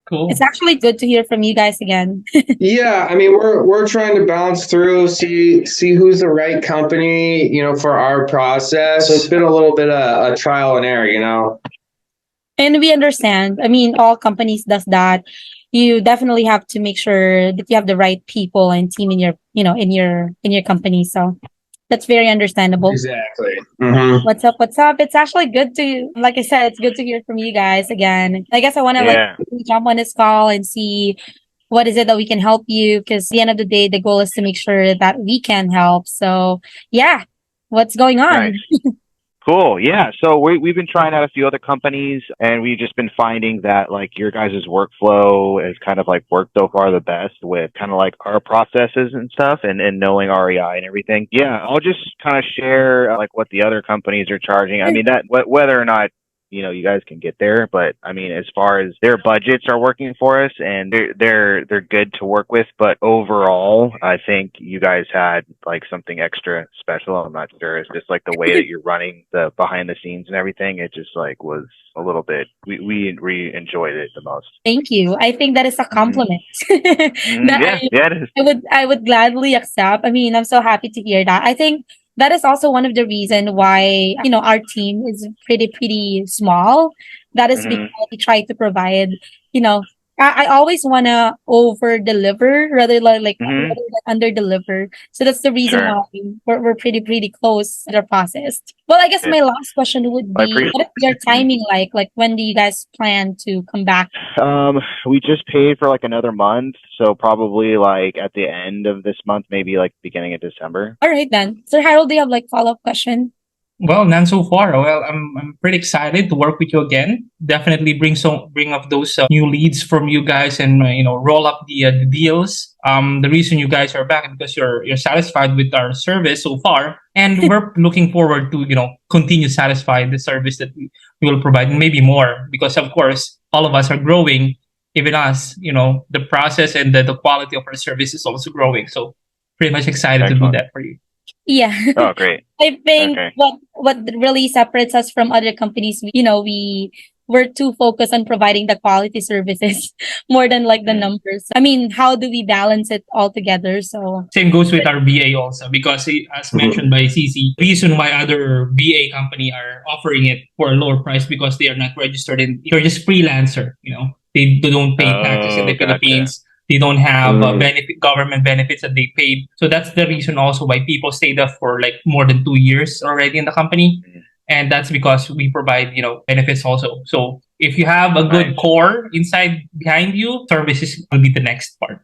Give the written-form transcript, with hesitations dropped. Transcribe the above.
Cool. It's actually good to hear from you guys again. Yeah, I mean we're trying to bounce through, see who's the right company, for our process. So it's been a little bit of a trial and error. And we understand. I mean, all companies does that. You definitely have to make sure that you have the right people and team in your, in your company. So that's very understandable. Exactly. Hmm. What's up? What's up? It's actually good to, like I said, it's good to hear from you guys again. I guess I want to like Yeah. jump on this call and see what is it that we can help you. Because at the end of the day, the goal is to make sure that we can help. So yeah, what's going Nice. on? Cool. Yeah. So we've been trying out a few other companies, and we've just been finding that like your guys' workflow has kind of like worked so far the best with kind of like our processes and stuff, and knowing REI and everything. Yeah. I'll just kind of share like what the other companies are charging. I mean, that whether or not you guys can get there, but I mean, as far as their budgets are working for us, and they're good to work with, but overall, I think you guys had like something extra special. I'm not sure. It's just like the way that you're running the behind the scenes and everything. It just like was a little bit. We enjoyed it the most. Thank you. I think that is a compliment that Yeah, yeah, it is. I would gladly accept. I mean, I'm so happy to hear that. I think that is also one of the reason why, our team is pretty small. That is Hmm. because we try to provide, you know, I always wanna over deliver rather Hmm. rather than under deliver. So that's the reason Sure. why we're pretty close to the process. Well, I guess Good. my last question would I be, appreciate. what is your timing like? Like, when do you guys plan to come back? We just paid for like another month, so probably like at the end of this month, maybe like beginning of December. All right then. Sir Harold, do you have like follow-up question? Well, none so far. Well, I'm pretty excited to work with you again. Definitely bring up those new leads from you guys, and roll up the deals. The reason you guys are back is because you're satisfied with our service so far, and we're looking forward to continue satisfying the service that we will provide, and maybe more, because of course all of us are growing. Even us, the process and the quality of our service is also growing. So pretty much excited to do Excellent. that for you. Yeah. Oh, great. I think Okay. what really separates us from other companies, we're too focused on providing the quality services more than like the Mm. numbers. I mean, how do we balance it all together? So Same goes with our BA also, because as Hmm. mentioned by CC, the reason why other BA company are offering it for a lower price because they are not registered in, they're just freelancer, they don't pay taxes in Oh, the gotcha. Philippines. They don't have Hmm. government benefits that they paid. So that's the reason also why people stayed up for like more than 2 years already in the company. Mm. And that's because we provide, benefits also. So if you have a good Nice. core inside behind you, services will be the next part.